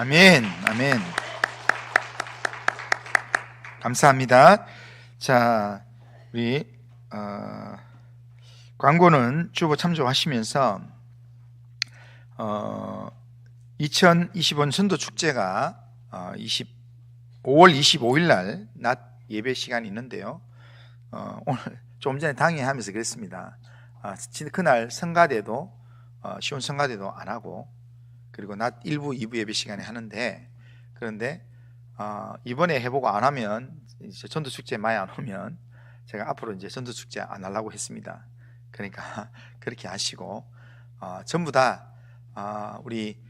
아멘, 아멘. 감사합니다. 자, 우리 광고는 주보 참조하시면서 2025년 전도축제가 5월 25일 날 낮 예배 시간이 있는데요. 오늘 좀 전에 당회하면서 그랬습니다. 그날 성가대도 시온 성가대도 안 하고, 그리고 낮 1부, 2부 예배 시간에 하는데, 그런데 이번에 해보고 안 하면, 이제 전도축제 많이 안 오면 제가 앞으로 이제 전도축제 안 하려고 했습니다. 그러니까 그렇게 하시고 전부 다 우리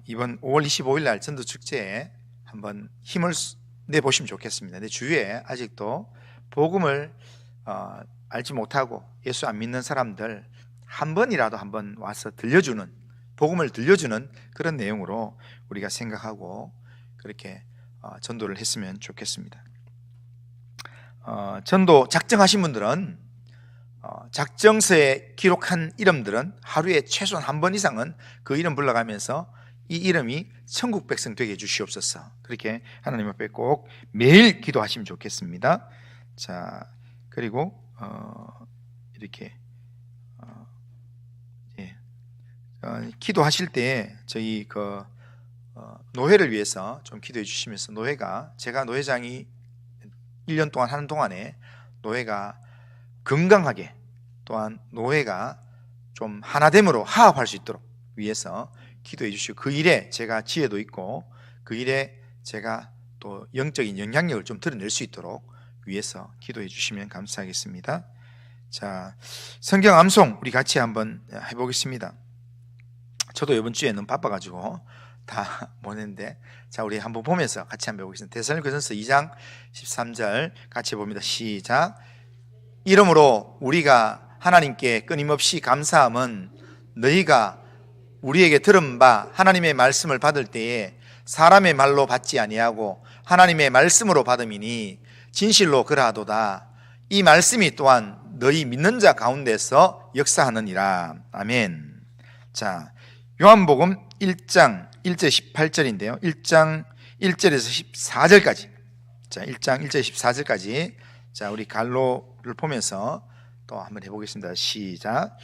이번 5월 25일 날 전도축제에 한번 힘을 내보시면 좋겠습니다. 내 주위에 아직도 복음을 알지 못하고 예수 안 믿는 사람들 한 번이라도 한번 와서 들려주는, 복음을 들려주는 그런 내용으로 우리가 생각하고 그렇게 전도를 했으면 좋겠습니다. 전도 작정하신 분들은 작정서에 기록한 이름들은 하루에 최소한 한 번 이상은 그 이름 불러가면서 이 이름이 천국 백성 되게 해주시옵소서, 그렇게 하나님 앞에 꼭 매일 기도하시면 좋겠습니다. 자, 그리고 이렇게 기도하실 때 저희 노회를 위해서 좀 기도해 주시면서, 노회가, 제가 노회장이 1년 동안 하는 동안에 노회가 건강하게, 또한 노회가 좀 하나됨으로 화합할 수 있도록 위해서 기도해 주시고, 그 일에 제가 지혜도 있고 그 일에 제가 또 영적인 영향력을 좀 드러낼 수 있도록 위해서 기도해 주시면 감사하겠습니다. 자, 성경 암송 우리 같이 한번 해보겠습니다. 저도 이번 주에 너무 바빠가지고 다 못 했는데, 자, 우리 한번 보면서 같이 한번 해보겠습니다. 데살로니가전서 2장 13절 같이 봅니다. 시작. 이러므로 우리가 하나님께 끊임없이 감사함은 너희가 우리에게 들은 바 하나님의 말씀을 받을 때에 사람의 말로 받지 아니하고 하나님의 말씀으로 받음이니 진실로 그러하도다. 이 말씀이 또한 너희 믿는 자 가운데서 역사하느니라. 아멘. 자, 요한복음 1장 1절 18절인데요 1장 1절에서 14절까지, 자, 1장 1절 14절까지, 자, 우리 갈로를 보면서 또 한번 해보겠습니다. 시작.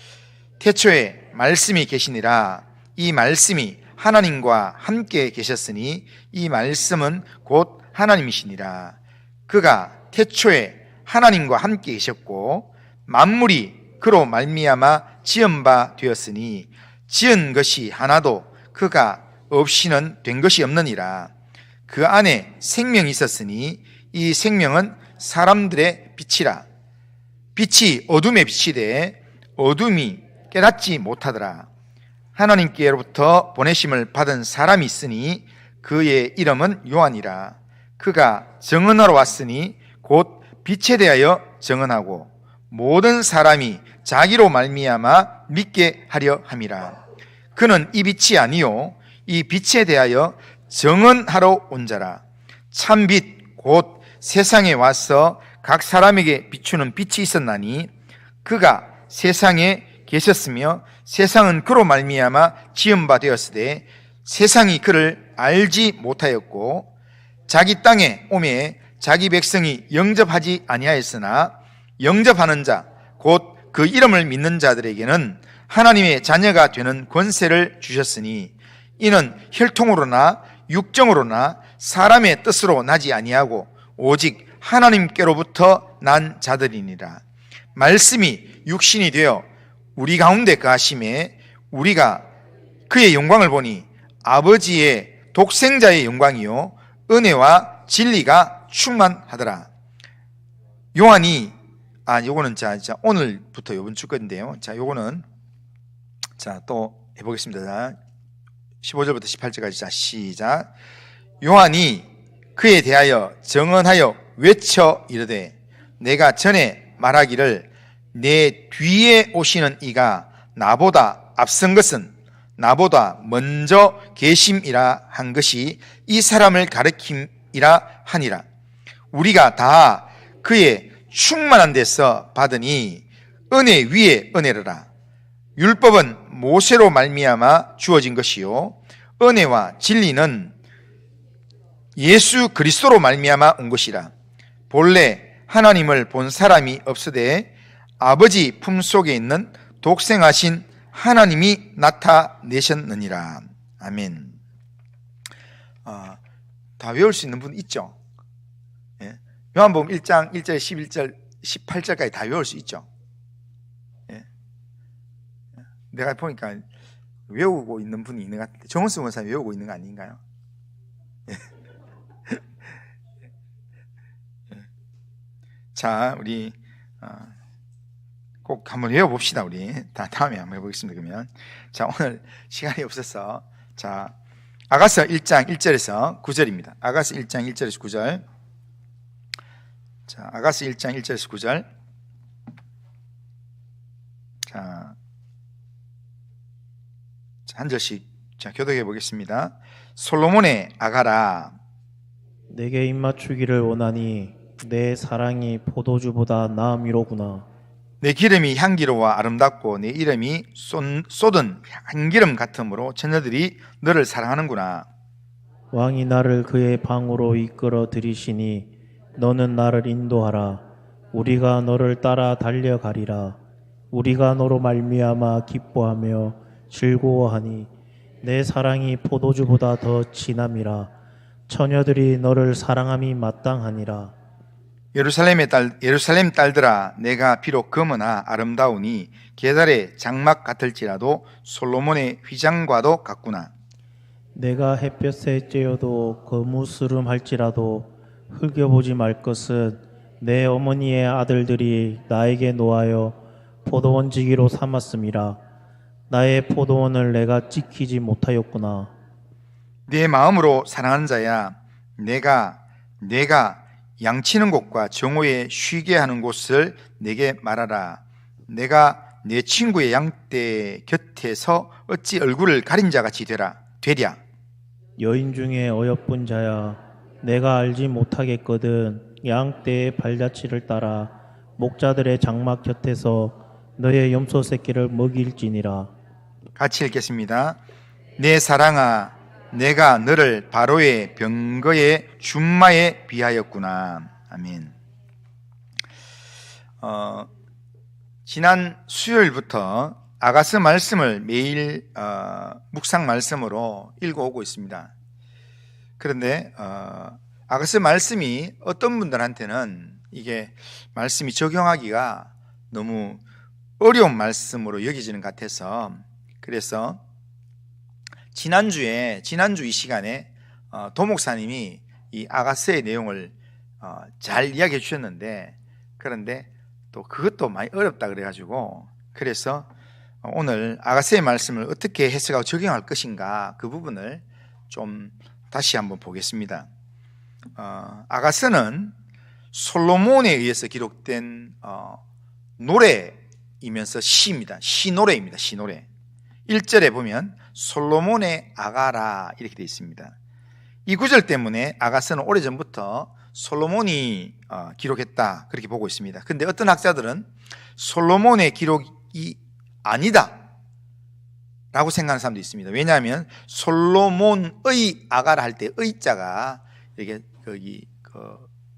태초에 말씀이 계시니라. 이 말씀이 하나님과 함께 계셨으니 이 말씀은 곧 하나님이시니라. 그가 태초에 하나님과 함께 계셨고 만물이 그로 말미암아 지은 바 되었으니 지은 것이 하나도 그가 없이는 된 것이 없느니라. 그 안에 생명이 있었으니 이 생명은 사람들의 빛이라. 빛이 어둠에 비치되 어둠이 깨닫지 못하더라. 하나님께로부터 보내심을 받은 사람이 있으니 그의 이름은 요한이라. 그가 증언하러 왔으니 곧 빛에 대하여 증언하고 모든 사람이 자기로 말미암아 믿게 하려 함이라. 그는 이 빛이 아니요 이 빛에 대하여 증언하러 온 자라. 참빛 곧 세상에 와서 각 사람에게 비추는 빛이 있었나니 그가 세상에 계셨으며 세상은 그로 말미암아 지은 바 되었으되 세상이 그를 알지 못하였고 자기 땅에 오매 자기 백성이 영접하지 아니하였으나 영접하는 자 곧 그 이름을 믿는 자들에게는 하나님의 자녀가 되는 권세를 주셨으니 이는 혈통으로나 육정으로나 사람의 뜻으로 나지 아니하고 오직 하나님께로부터 난 자들이니라. 말씀이 육신이 되어 우리 가운데 거하심에 우리가 그의 영광을 보니 아버지의 독생자의 영광이요 은혜와 진리가 충만하더라. 요한이 요거는 자 오늘부터 요번 주 건데요. 자, 요거는 자, 또 해보겠습니다. 15절부터 18절까지. 자, 시작. 요한이 그에 대하여 증언하여 외쳐 이르되 내가 전에 말하기를 내 뒤에 오시는 이가 나보다 앞선 것은 나보다 먼저 계심이라 한 것이 이 사람을 가리킴이라 하니라. 우리가 다 그의 충만한 데서 받으니 은혜 위에 은혜라. 율법은 모세로 말미암아 주어진 것이요 은혜와 진리는 예수 그리스도로 말미암아 온 것이라. 본래 하나님을 본 사람이 없으되 아버지 품속에 있는 독생하신 하나님이 나타내셨느니라. 아멘. 다 외울 수 있는 분 있죠? 예? 요한복음 1장 1절 11절 18절까지 다 외울 수 있죠? 예? 내가 보니까 외우고 있는 분이 있는 것 같아요. 정원수 원사님 외우고 있는 거 아닌가요? 예. 자, 우리 꼭 한번 외워봅시다. 우리 다음에 한번 해보겠습니다. 그러면 자, 오늘 시간이 없어서 자, 아가서 1장 1절에서 9절입니다. 아가서 1장 1절에서 9절. 자, 아가서 1장 1절에서 9절. 자, 한 절씩 자, 교독해 보겠습니다. 솔로몬의 아가라, 내게 입맞추기를 원하니 내 사랑이 포도주보다 나음이로구나. 내 기름이 향기로워 아름답고 내 이름이 쏟은 향기름 같으므로 처녀들이 너를 사랑하는구나. 왕이 나를 그의 방으로 이끌어 들이시니 너는 나를 인도하라. 우리가 너를 따라 달려가리라. 우리가 너로 말미암아 기뻐하며 즐거워하니 내 사랑이 포도주보다 더 진함이라. 처녀들이 너를 사랑함이 마땅하니라. 예루살렘 딸들아, 내가 비록 검으나 아름다우니 게달의 장막 같을지라도 솔로몬의 휘장과도 같구나. 내가 햇볕에 쬐어도 거무스름할지라도 흘겨보지 말 것은 내 어머니의 아들들이 나에게 노하여 포도원지기로 삼았음이라. 나의 포도원을 내가 지키지 못하였구나. 내 마음으로 사랑하는 자야, 내가 양치는 곳과 정오에 쉬게 하는 곳을 내게 말하라. 내가 내 친구의 양떼 곁에서 어찌 얼굴을 가린 자같이 되랴. 여인 중에 어여쁜 자야, 내가 알지 못하겠거든. 양떼의 발자취를 따라 목자들의 장막 곁에서 너의 염소 새끼를 먹일지니라. 같이 읽겠습니다. 내 사랑아, 내가 너를 바로의 병거의 준마에 비하였구나. 아멘. 지난 수요일부터 아가서 말씀을 매일 묵상 말씀으로 읽어오고 있습니다. 그런데 아가서 말씀이 어떤 분들한테는 이게 말씀이 적용하기가 너무 어려운 말씀으로 여겨지는 것 같아서, 그래서 지난주 이 시간에 도 목사님이 이 아가서의 내용을 잘 이야기해 주셨는데, 그런데 또 그것도 많이 어렵다 그래가지고, 그래서 오늘 아가서의 말씀을 어떻게 해석하고 적용할 것인가, 그 부분을 좀 다시 한번 보겠습니다. 아가서는 솔로몬에 의해서 기록된 노래이면서 시입니다. 시노래입니다. 시노래. 1절에 보면 솔로몬의 아가라 이렇게 되어 있습니다. 이 구절 때문에 아가서는 오래전부터 솔로몬이 기록했다 그렇게 보고 있습니다. 그런데 어떤 학자들은 솔로몬의 기록이 아니다 라고 생각하는 사람도 있습니다. 왜냐하면 솔로몬의 아가라 할 때 의자가 이게 거기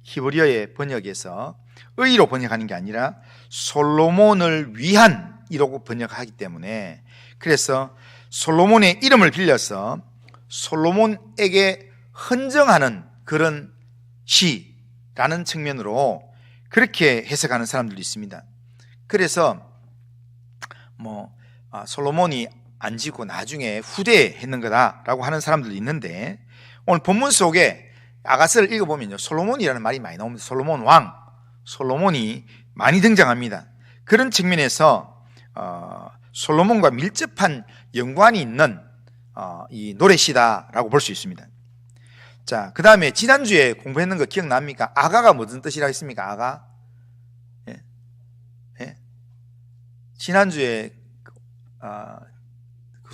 히브리어의 번역에서 의로 번역하는 게 아니라 솔로몬을 위한 이라고 번역하기 때문에, 그래서 솔로몬의 이름을 빌려서 솔로몬에게 헌정하는 그런 시라는 측면으로 그렇게 해석하는 사람들도 있습니다. 그래서 솔로몬이 안 짓고 나중에 후대에 했는 거다라고 하는 사람들도 있는데, 오늘 본문 속에 아가서를 읽어보면요, 솔로몬이라는 말이 많이 나옵니다. 솔로몬 왕, 솔로몬이 많이 등장합니다. 그런 측면에서 솔로몬과 밀접한 연관이 있는 이 노래시다라고 볼 수 있습니다. 자, 그 다음에 지난주에 공부했는 거 기억납니까? 아가가 무슨 뜻이라고 했습니까? 아가? 예? 예? 지난주에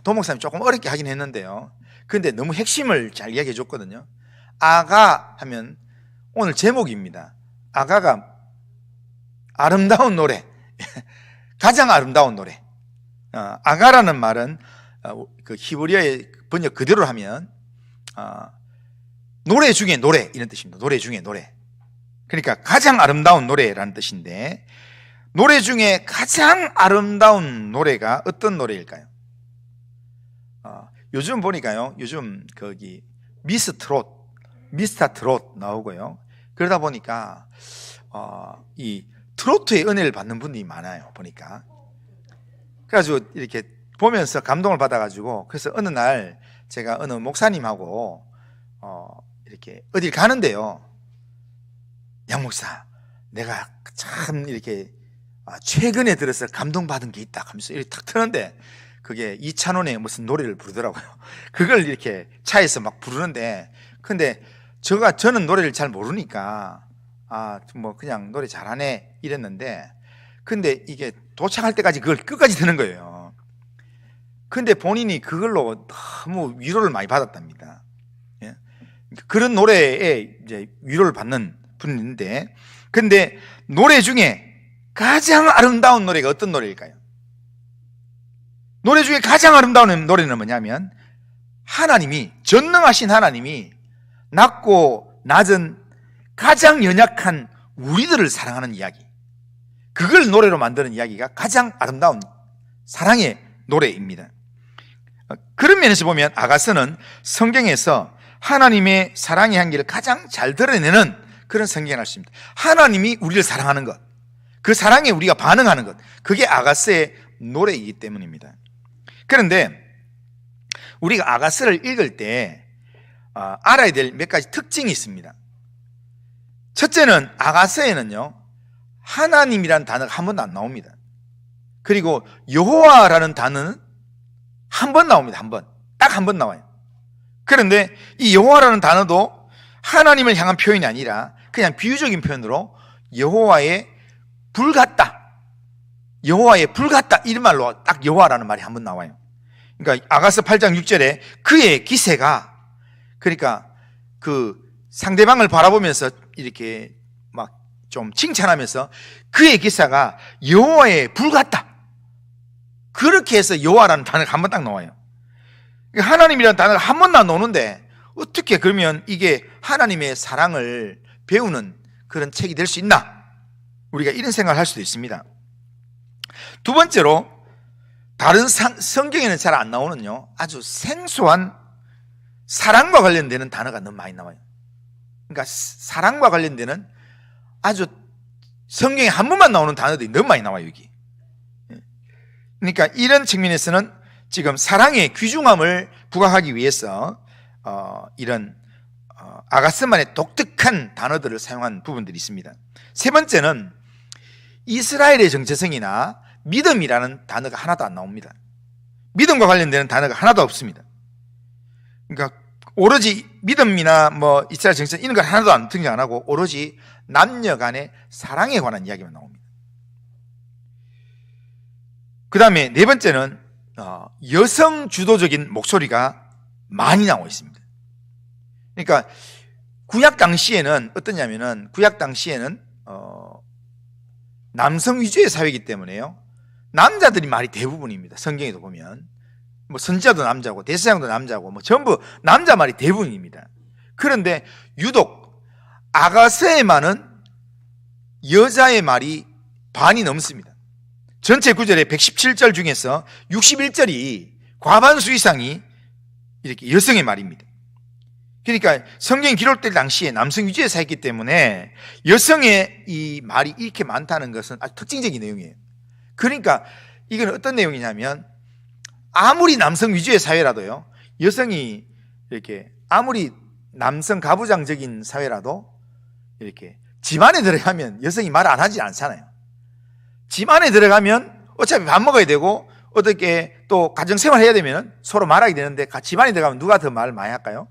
도목사님이 조금 어렵게 하긴 했는데요, 근데 너무 핵심을 잘 이야기해 줬거든요. 아가 하면 오늘 제목입니다. 아가가 아름다운 노래, 가장 아름다운 노래. 아가라는 말은 그 히브리어의 번역 그대로 하면 노래 중에 노래 이런 뜻입니다. 노래 중에 노래. 그러니까 가장 아름다운 노래라는 뜻인데, 노래 중에 가장 아름다운 노래가 어떤 노래일까요? 요즘 보니까요, 요즘 거기 미스터 트롯 나오고요. 그러다 보니까 이 트로트의 은혜를 받는 분들이 많아요. 보니까. 그래가지고 이렇게 보면서 감동을 받아가지고, 그래서 어느 날 제가 어느 목사님하고 이렇게 어딜 가는데요, 양 목사, 내가 참 이렇게 최근에 들어서 감동받은 게 있다 하면서 이렇게 탁 트는데, 그게 이찬원의 무슨 노래를 부르더라고요. 그걸 이렇게 차에서 막 부르는데, 근데 저는 노래를 잘 모르니까 뭐 그냥 노래 잘하네 이랬는데, 근데 이게 도착할 때까지 그걸 끝까지 듣는 거예요. 근데 본인이 그걸로 너무 위로를 많이 받았답니다. 예? 그런 노래에 이제 위로를 받는 분인데, 근데 노래 중에 가장 아름다운 노래가 어떤 노래일까요? 노래 중에 가장 아름다운 노래는 뭐냐면, 하나님이, 전능하신 하나님이 낮고 낮은 가장 연약한 우리들을 사랑하는 이야기, 그걸 노래로 만드는 이야기가 가장 아름다운 사랑의 노래입니다. 그런 면에서 보면 아가서는 성경에서 하나님의 사랑의 향기를 가장 잘 드러내는 그런 성경을 할 수 있습니다. 하나님이 우리를 사랑하는 것, 그 사랑에 우리가 반응하는 것, 그게 아가서의 노래이기 때문입니다. 그런데 우리가 아가서를 읽을 때 알아야 될 몇 가지 특징이 있습니다. 첫째는 아가서에는요, 하나님이라는 단어가 한 번도 안 나옵니다. 그리고 여호와라는 단어는 한 번 나옵니다. 한 번. 딱 한 번 나와요. 그런데 이 여호와라는 단어도 하나님을 향한 표현이 아니라 그냥 비유적인 표현으로 여호와의 불 같다, 여호와의 불 같다, 이런 말로 딱 여호와라는 말이 한 번 나와요. 그러니까 아가서 8장 6절에 그의 기세가, 그러니까 그 상대방을 바라보면서 이렇게 막 좀 칭찬하면서 그의 기사가 여호와의 불 같다, 그렇게 해서 여호와라는 단어가 한 번 딱 나와요. 하나님이라는 단어가 한 번 나오는데 어떻게 그러면 이게 하나님의 사랑을 배우는 그런 책이 될 수 있나? 우리가 이런 생각을 할 수도 있습니다. 두 번째로, 다른 성경에는 잘 안 나오는요, 아주 생소한 사랑과 관련되는 단어가 너무 많이 나와요. 그러니까 사랑과 관련되는 아주 성경에 한 번만 나오는 단어들이 너무 많이 나와요, 여기. 그러니까 이런 측면에서는 지금 사랑의 귀중함을 부각하기 위해서 이런 아가서만의 독특한 단어들을 사용한 부분들이 있습니다. 세 번째는 이스라엘의 정체성이나 믿음이라는 단어가 하나도 안 나옵니다. 믿음과 관련되는 단어가 하나도 없습니다. 그러니까 오로지 믿음이나 뭐 이스라엘 정체성 이런 걸 하나도 안 등장 안 하고 오로지 남녀 간의 사랑에 관한 이야기만 나옵니다. 그 다음에 네 번째는 여성 주도적인 목소리가 많이 나와 있습니다. 그러니까 구약 당시에는 어떠냐면은, 구약 당시에는 남성 위주의 사회이기 때문에요, 남자들이 말이 대부분입니다. 성경에도 보면 뭐 선지자도 남자고 대제사장도 남자고 뭐 전부 남자 말이 대부분입니다. 그런데 유독 아가서에만은 여자의 말이 반이 넘습니다. 전체 구절의 117절 중에서 61절이 과반수 이상이 이렇게 여성의 말입니다. 그러니까 성경이 기록될 당시에 남성 위주의 사회이기 때문에 여성의 이 말이 이렇게 많다는 것은 아주 특징적인 내용이에요. 그러니까 이건 어떤 내용이냐면, 아무리 남성 위주의 사회라도요, 여성이 이렇게 아무리 남성 가부장적인 사회라도 이렇게 집 안에 들어가면 여성이 말 안 하지 않잖아요. 집 안에 들어가면 어차피 밥 먹어야 되고 어떻게 또 가정생활 해야 되면 서로 말하게 되는데, 집 안에 들어가면 누가 더 말 많이 할까요?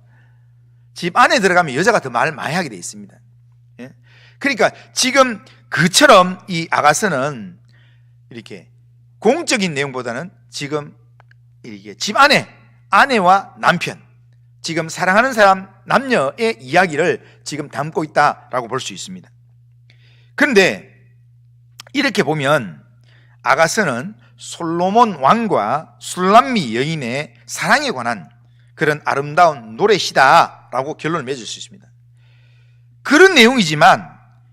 집 안에 들어가면 여자가 더 말을 많이 하게 돼 있습니다. 예? 그러니까 지금 그처럼 이 아가서는 이렇게 공적인 내용보다는 지금 이게 집 안에 아내와 남편, 지금 사랑하는 사람 남녀의 이야기를 지금 담고 있다라고 볼 수 있습니다. 그런데 이렇게 보면 아가서는 솔로몬 왕과 술람미 여인의 사랑에 관한 그런 아름다운 노래시다, 라고 결론을 맺을 수 있습니다. 그런 내용이지만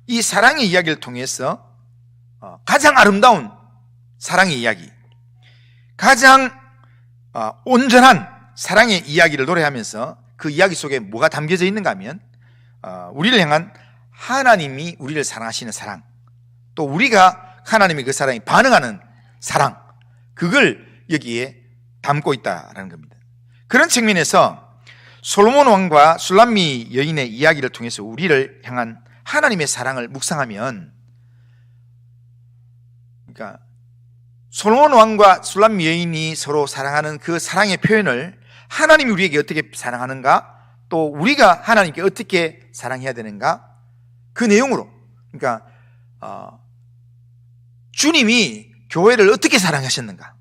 이 사랑의 이야기를 통해서 가장 아름다운 사랑의 이야기, 가장 온전한 사랑의 이야기를 노래하면서 그 이야기 속에 뭐가 담겨져 있는가 하면 우리를 향한 하나님이 우리를 사랑하시는 사랑, 또 우리가 하나님의 그 사랑에 반응하는 사랑, 그걸 여기에 담고 있다라는 겁니다. 그런 측면에서 솔로몬 왕과 술람미 여인의 이야기를 통해서 우리를 향한 하나님의 사랑을 묵상하면, 그러니까 솔로몬 왕과 술람미 여인이 서로 사랑하는 그 사랑의 표현을 하나님이 우리에게 어떻게 사랑하는가, 또 우리가 하나님께 어떻게 사랑해야 되는가, 그 내용으로, 그러니까 주님이 교회를 어떻게 사랑하셨는가,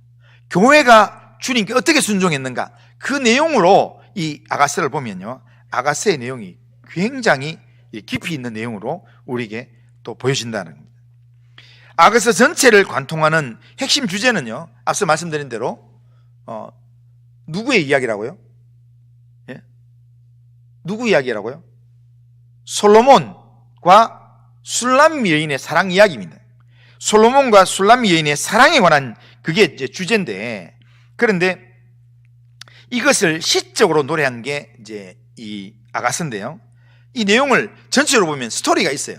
교회가 주님께 어떻게 순종했는가, 그 내용으로 이 아가서를 보면요, 아가서의 내용이 굉장히 깊이 있는 내용으로 우리에게 또 보여진다는 겁니다. 아가서 전체를 관통하는 핵심 주제는요, 앞서 말씀드린 대로 누구의 이야기라고요? 예? 누구 이야기라고요? 솔로몬과 술람미 여인의 사랑 이야기입니다. 솔로몬과 술람미 여인의 사랑에 관한 그게 이제 주제인데, 그런데 이것을 시적으로 노래한 게 이제 이 아가서인데요. 이 내용을 전체로 보면 스토리가 있어요.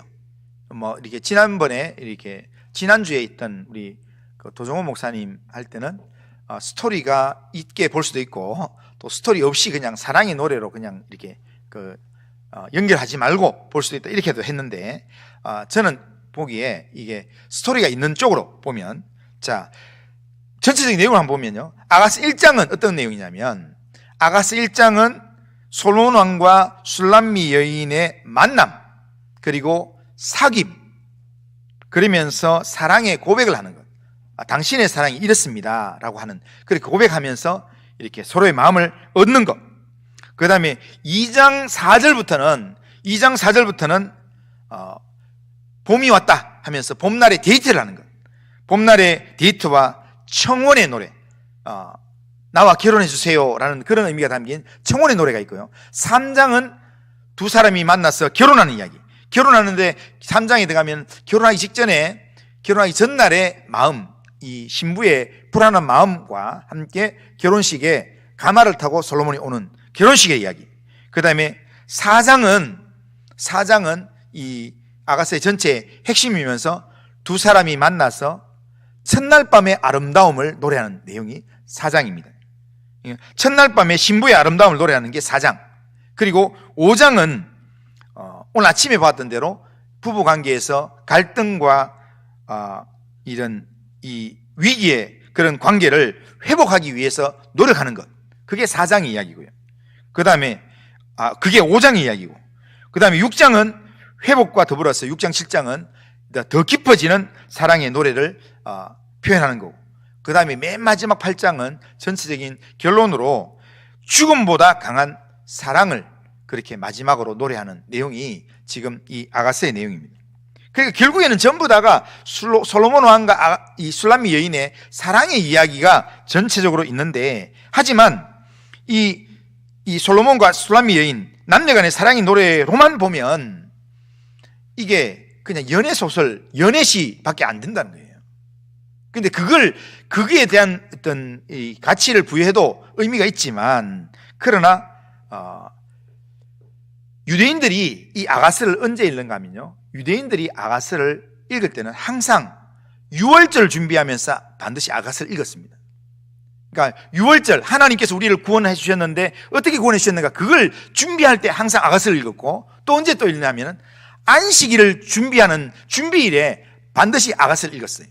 뭐 이렇게 지난번에 이렇게 지난주에 있던 우리 그 도종호 목사님 할 때는 스토리가 있게 볼 수도 있고, 또 스토리 없이 그냥 사랑의 노래로 그냥 이렇게 연결하지 말고 볼 수도 있다, 이렇게도 했는데, 저는 보기에 이게 스토리가 있는 쪽으로 보면, 자, 전체적인 내용을 한번 보면요, 아가서 1장은 어떤 내용이냐면, 아가서 1장은 솔로몬 왕과 술람미 여인의 만남, 그리고 사귐, 그러면서 사랑의 고백을 하는 것, 당신의 사랑이 이렇습니다 라고 하는, 그렇게 고백하면서 이렇게 서로의 마음을 얻는 것. 그 다음에 2장 4절부터는 봄이 왔다 하면서 봄날의 데이트를 하는 것, 봄날의 데이트와 청혼의 노래, 나와 결혼해 주세요 라는 그런 의미가 담긴 청혼의 노래가 있고요. 3장은 두 사람이 만나서 결혼하는 이야기, 결혼하는데 3장에 들어가면 결혼하기 직전에, 결혼하기 전날의 마음, 이 신부의 불안한 마음과 함께 결혼식에 가마를 타고 솔로몬이 오는 결혼식의 이야기. 그 다음에 4장은 이 아가서의 전체 핵심이면서 두 사람이 만나서 첫날 밤의 아름다움을 노래하는 내용이 4장입니다. 첫날 밤에 신부의 아름다움을 노래하는 게 4장. 그리고 5장은 오늘 아침에 봤던 대로 부부관계에서 갈등과 이런 이 위기의 그런 관계를 회복하기 위해서 노력하는 것, 그게 4장의 이야기고요. 그 다음에 그게 5장의 이야기고, 그 다음에 6장은 회복과 더불어서 6장 7장은 더 깊어지는 사랑의 노래를 표현하는 거고, 그 다음에 맨 마지막 8장은 전체적인 결론으로 죽음보다 강한 사랑을 그렇게 마지막으로 노래하는 내용이 지금 이 아가서의 내용입니다. 그러니까 결국에는 전부 다가 솔로몬 왕과 이 술람미 여인의 사랑의 이야기가 전체적으로 있는데, 하지만 이 솔로몬과 술람미 여인 남녀간의 사랑의 노래로만 보면 이게 그냥 연애소설, 연애시밖에 안 된다는 거예요. 근데 거기에 대한 어떤 이 가치를 부여해도 의미가 있지만, 그러나 유대인들이 이 아가서를 언제 읽는가 하면요, 유대인들이 아가서를 읽을 때는 항상 유월절을 준비하면서 반드시 아가서를 읽었습니다. 그러니까 유월절, 하나님께서 우리를 구원해 주셨는데 어떻게 구원해 주셨는가, 그걸 준비할 때 항상 아가서를 읽었고, 또 언제 또 읽냐면은 안식일을 준비하는 준비일에 반드시 아가서를 읽었어요.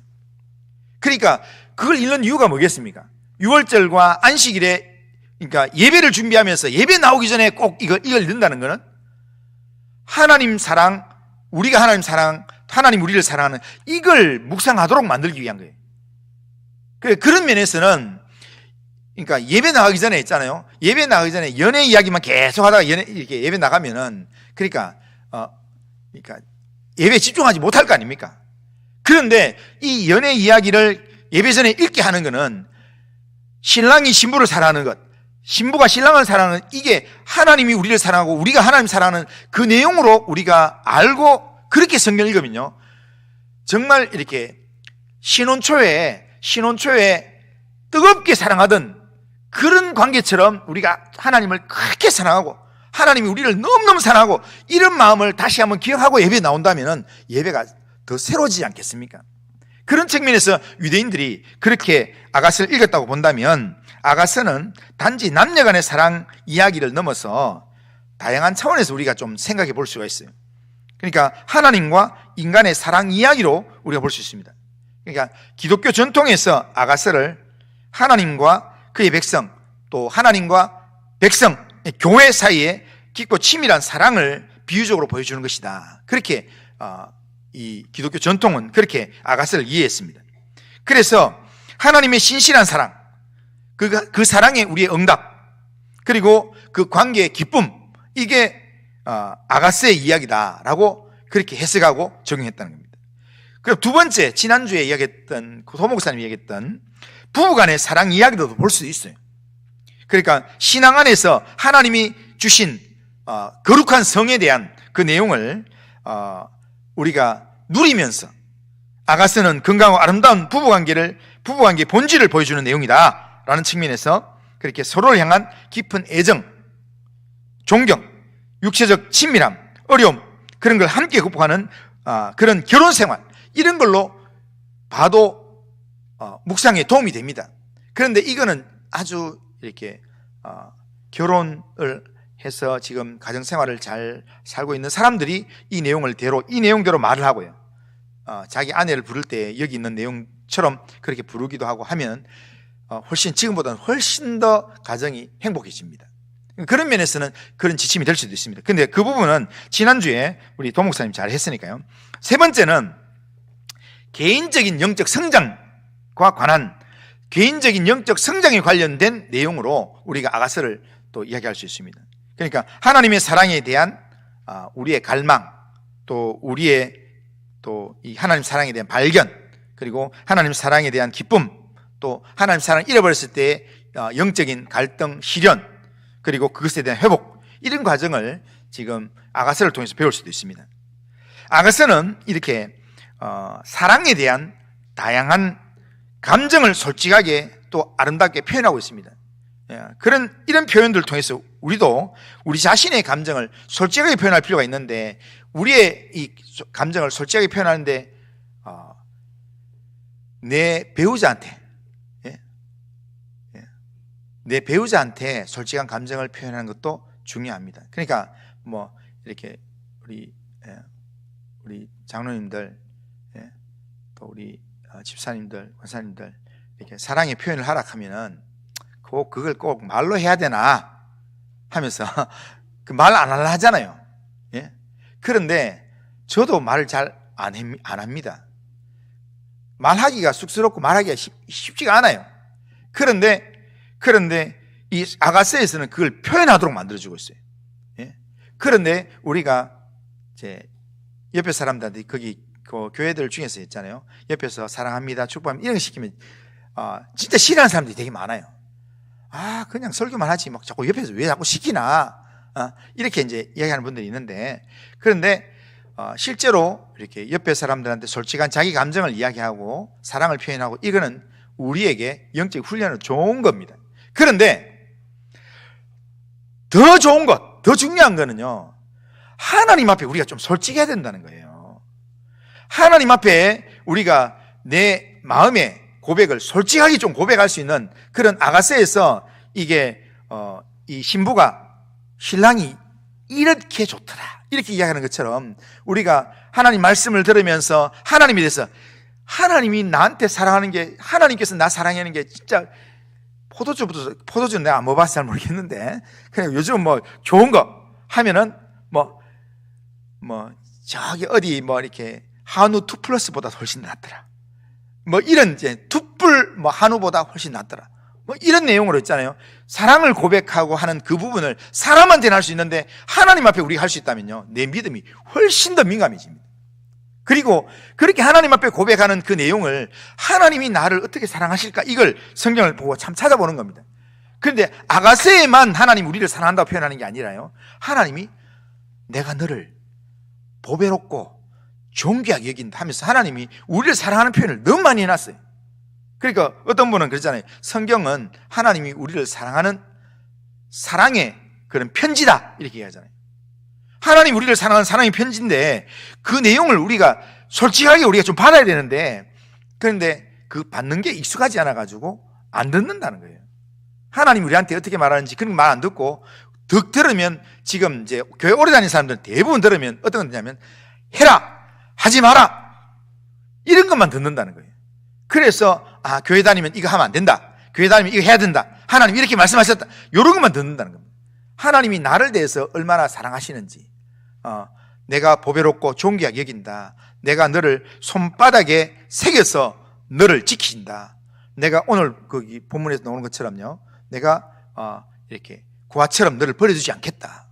그러니까 그걸 읽는 이유가 뭐겠습니까? 유월절과 안식일에, 그러니까 예배를 준비하면서 예배 나오기 전에 꼭 이걸 읽는다는 것은 하나님 사랑, 우리가 하나님 사랑, 하나님 우리를 사랑하는 이걸 묵상하도록 만들기 위한 거예요. 그런 면에서는, 그러니까 예배 나가기 전에 있잖아요, 예배 나가기 전에 연애 이야기만 계속 하다가 이렇게 예배 나가면은, 그러니까 예배에 집중하지 못할 거 아닙니까? 그런데 이 연애 이야기를 예배 전에 읽게 하는 것은 신랑이 신부를 사랑하는 것, 신부가 신랑을 사랑하는 이게 하나님이 우리를 사랑하고 우리가 하나님 사랑하는 그 내용으로 우리가 알고 그렇게 성경을 읽으면요, 정말 이렇게 신혼초에 뜨겁게 사랑하던 그런 관계처럼 우리가 하나님을 그렇게 사랑하고 하나님이 우리를 너무너무 사랑하고 이런 마음을 다시 한번 기억하고 예배에 나온다면 예배가 더 새로워지지 않겠습니까? 그런 측면에서 유대인들이 그렇게 아가서를 읽었다고 본다면 아가서는 단지 남녀 간의 사랑 이야기를 넘어서 다양한 차원에서 우리가 좀 생각해 볼 수가 있어요. 그러니까 하나님과 인간의 사랑 이야기로 우리가 볼 수 있습니다. 그러니까 기독교 전통에서 아가서를 하나님과 그의 백성, 또 하나님과 백성, 교회 사이에 깊고 치밀한 사랑을 비유적으로 보여주는 것이다. 그렇게 이 기독교 전통은 그렇게 아가서를 이해했습니다. 그래서 하나님의 신실한 사랑, 그 사랑에 우리의 응답, 그리고 그 관계의 기쁨, 이게 아가서의 이야기다라고 그렇게 해석하고 적용했다는 겁니다. 그리고 두 번째, 지난주에 이야기했던 도 목사님이 이야기했던 부부간의 사랑 이야기도 볼 수 있어요. 그러니까 신앙 안에서 하나님이 주신 거룩한 성에 대한 그 내용을 우리가 누리면서 아가서는 건강하고 아름다운 부부관계의 본질을 보여주는 내용이다 라는 측면에서 그렇게 서로를 향한 깊은 애정, 존경, 육체적 친밀함, 어려움, 그런 걸 함께 극복하는 그런 결혼생활, 이런 걸로 봐도 묵상에 도움이 됩니다. 그런데 이거는 아주 이렇게 결혼을 해서 지금 가정생활을 잘 살고 있는 사람들이 이 내용대로 말을 하고요, 자기 아내를 부를 때 여기 있는 내용처럼 그렇게 부르기도 하고 하면 지금보다는 훨씬 더 가정이 행복해집니다. 그런 면에서는 그런 지침이 될 수도 있습니다. 근데 그 부분은 지난주에 우리 도 목사님 잘 했으니까요. 세 번째는 개인적인 영적 성장과 관한, 개인적인 영적 성장에 관련된 내용으로 우리가 아가서를 또 이야기할 수 있습니다. 그러니까 하나님의 사랑에 대한 우리의 갈망, 또 우리의 또 이 하나님 사랑에 대한 발견, 그리고 하나님 사랑에 대한 기쁨, 또 하나님 사랑을 잃어버렸을 때의 영적인 갈등, 시련, 그리고 그것에 대한 회복, 이런 과정을 지금 아가서를 통해서 배울 수도 있습니다. 아가서는 이렇게 사랑에 대한 다양한 감정을 솔직하게 또 아름답게 표현하고 있습니다. 이런 표현들을 통해서 우리도 우리 자신의 감정을 솔직하게 표현할 필요가 있는데, 우리의 이 감정을 솔직하게 표현하는데 내 배우자한테 솔직한 감정을 표현하는 것도 중요합니다. 그러니까 뭐 이렇게 우리 장로님들, 또 우리 집사님들, 권사님들 이렇게 사랑의 표현을 하락하면은 그걸 꼭 말로 해야 되나 하면서 그 말 안 하려 하잖아요. 예? 그런데 저도 말을 잘 안 합니다. 말하기가 쑥스럽고 말하기가 쉽지가 않아요. 그런데 이 아가서에서는 그걸 표현하도록 만들어주고 있어요. 예? 그런데 우리가 이제 옆에 사람들한테 거기 그 교회들 중에서 있잖아요. 옆에서 사랑합니다, 축복합니다 이런 거 시키면 진짜 싫어하는 사람들이 되게 많아요. 그냥 설교만 하지 막 자꾸 옆에서 왜 자꾸 시키나, 이렇게 이제 이야기하는 분들이 있는데, 그런데 실제로 이렇게 옆에 사람들한테 솔직한 자기 감정을 이야기하고 사랑을 표현하고, 이거는 우리에게 영적 훈련은 좋은 겁니다. 그런데 더 좋은 것, 더 중요한 거는요, 하나님 앞에 우리가 좀 솔직해야 된다는 거예요. 하나님 앞에 우리가 내 마음의 고백을 솔직하게 좀 고백할 수 있는 그런 아가서에서 이게 이 신부가 신랑이 이렇게 좋더라 이렇게 이야기하는 것처럼, 우리가 하나님 말씀을 들으면서 하나님에 대해서, 하나님이 나한테 사랑하는 게, 하나님께서 나 사랑하는 게 진짜 포도주는 내가 안 먹어봐서 잘 모르겠는데, 그냥 요즘 뭐 좋은 거 하면은 저기 어디 이렇게 한우 2플러스보다 훨씬 낫더라, 이런 이제 투뿔 한우보다 훨씬 낫더라, 이런 내용으로 있잖아요. 사랑을 고백하고 하는 그 부분을 사람한테는 할 수 있는데 하나님 앞에 우리가 할 수 있다면요, 내 믿음이 훨씬 더 민감해집니다. 그리고 그렇게 하나님 앞에 고백하는 그 내용을 하나님이 나를 어떻게 사랑하실까, 이걸 성경을 보고 참 찾아보는 겁니다. 그런데 아가서에만 하나님 우리를 사랑한다고 표현하는 게 아니라요, 하나님이 내가 너를 보배롭고 존귀하게 여긴다 하면서 하나님이 우리를 사랑하는 표현을 너무 많이 해놨어요. 그러니까 어떤 분은 그러잖아요. 성경은 하나님이 우리를 사랑하는 사랑의 그런 편지다 이렇게 얘기하잖아요. 하나님 우리를 사랑하는 사랑의 편지인데 그 내용을 우리가 솔직하게 우리가 좀 받아야 되는데, 그런데 그 받는 게 익숙하지 않아가지고 안 듣는다는 거예요. 하나님 우리한테 어떻게 말하는지 그런 말 안 듣고 득 들으면, 지금 이제 교회 오래 다니는 사람들은 대부분 들으면 어떤 건 듣냐면 해라, 하지 마라, 이런 것만 듣는다는 거예요. 그래서 교회 다니면 이거 하면 안 된다, 교회 다니면 이거 해야 된다, 하나님 이렇게 말씀하셨다, 이런 것만 듣는다는 겁니다. 하나님이 나를 대해서 얼마나 사랑하시는지, 내가 보배롭고 존귀하게 여긴다, 내가 너를 손바닥에 새겨서 너를 지킨다, 내가 오늘 거기 본문에서 나오는 것처럼요, 내가 이렇게 고아처럼 너를 버려두지 않겠다.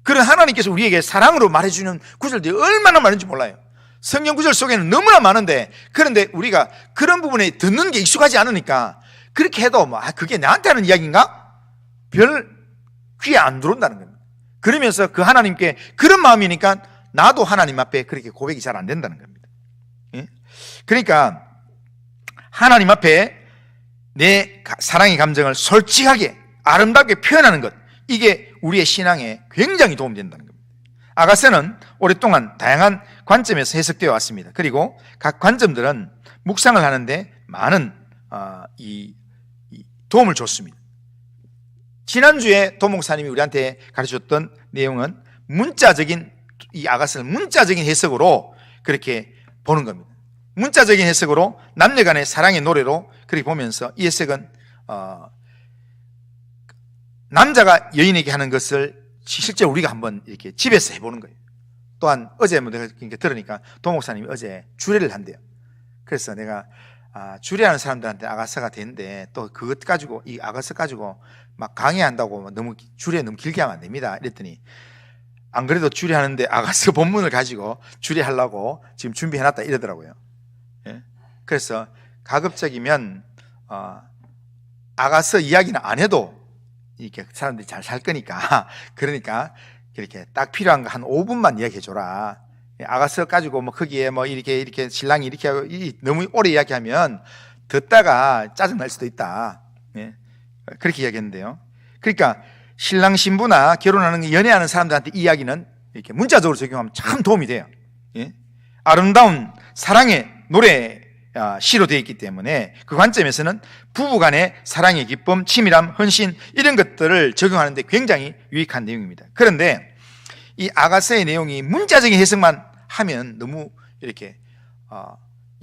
그런 하나님께서 우리에게 사랑으로 말해주는 구절들이 얼마나 많은지 몰라요. 성경 구절 속에는 너무나 많은데, 그런데 우리가 그런 부분에 듣는 게 익숙하지 않으니까 그렇게 해도 그게 나한테 하는 이야기인가? 별 귀에 안 들어온다는 겁니다. 그러면서 그 하나님께 그런 마음이니까 나도 하나님 앞에 그렇게 고백이 잘 안 된다는 겁니다. 예? 그러니까 하나님 앞에 내 사랑의 감정을 솔직하게 아름답게 표현하는 것, 이게 우리의 신앙에 굉장히 도움이 된다는 겁니다. 아가서는 오랫동안 다양한 관점에서 해석되어 왔습니다. 그리고 각 관점들은 묵상을 하는데 많은 이 도움을 줬습니다. 지난주에 도 목사님이 우리한테 가르쳐줬던 내용은 문자적인, 이 아가서를 문자적인 해석으로 그렇게 보는 겁니다. 문자적인 해석으로 남녀 간의 사랑의 노래로 그렇게 보면서, 이 해석은 남자가 여인에게 하는 것을 실제 우리가 한번 이렇게 집에서 해보는 거예요. 또한 어제 내가 들으니까 도 목사님이 어제 주례를 한대요. 그래서 내가 주례하는 사람들한테 아가서가 되는데 또 그것 가지고, 이 아가서 가지고 막 강의한다고 너무 주례 너무 길게 하면 안 됩니다. 이랬더니 안 그래도 주례하는데 아가서 본문을 가지고 주례하려고 지금 준비해놨다 이러더라고요. 예? 그래서 가급적이면 아가서 이야기는 안 해도 이렇게 사람들이 잘 살 거니까, 그러니까 이렇게 딱 필요한 거 한 5분만 이야기해줘라. 아가서 가지고 뭐 거기에 뭐 이렇게 신랑이 이렇게 하고 너무 오래 이야기하면 듣다가 짜증날 수도 있다. 예? 그렇게 이야기했는데요. 그러니까 신랑 신부나 결혼하는, 연애하는 사람들한테 이 이야기는 이렇게 문자적으로 적용하면 참 도움이 돼요. 예? 아름다운 사랑의 노래 시로 되어 있기 때문에 그 관점에서는 부부간의 사랑의 기쁨, 치밀함, 헌신, 이런 것들을 적용하는데 굉장히 유익한 내용입니다. 그런데 이 아가서의 내용이 문자적인 해석만 하면 너무 이렇게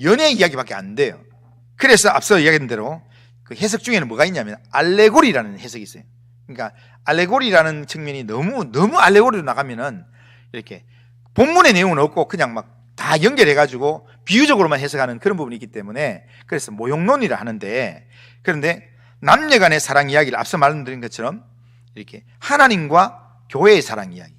연애 이야기밖에 안 돼요. 그래서 앞서 이야기한 대로 그 해석 중에는 뭐가 있냐면 알레고리라는 해석이 있어요. 그러니까 알레고리라는 측면이 너무 알레고리로 나가면은 이렇게 본문의 내용은 없고 그냥 막 다 연결해가지고 비유적으로만 해석하는 그런 부분이 있기 때문에, 그래서 모욕론이라 하는데, 그런데 남녀 간의 사랑 이야기를 앞서 말씀드린 것처럼 이렇게 하나님과 교회의 사랑 이야기,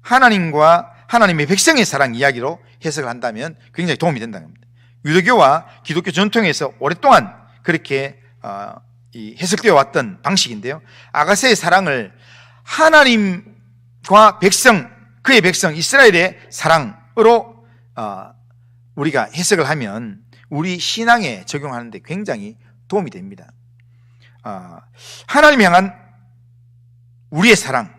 하나님과 하나님의 백성의 사랑 이야기로 해석을 한다면 굉장히 도움이 된다는 겁니다. 유대교와 기독교 전통에서 오랫동안 그렇게 해석되어 왔던 방식인데요, 아가서의 사랑을 하나님과 백성, 그의 백성 이스라엘의 사랑으로 우리가 해석을 하면 우리 신앙에 적용하는데 굉장히 도움이 됩니다. 하나님 향한 우리의 사랑,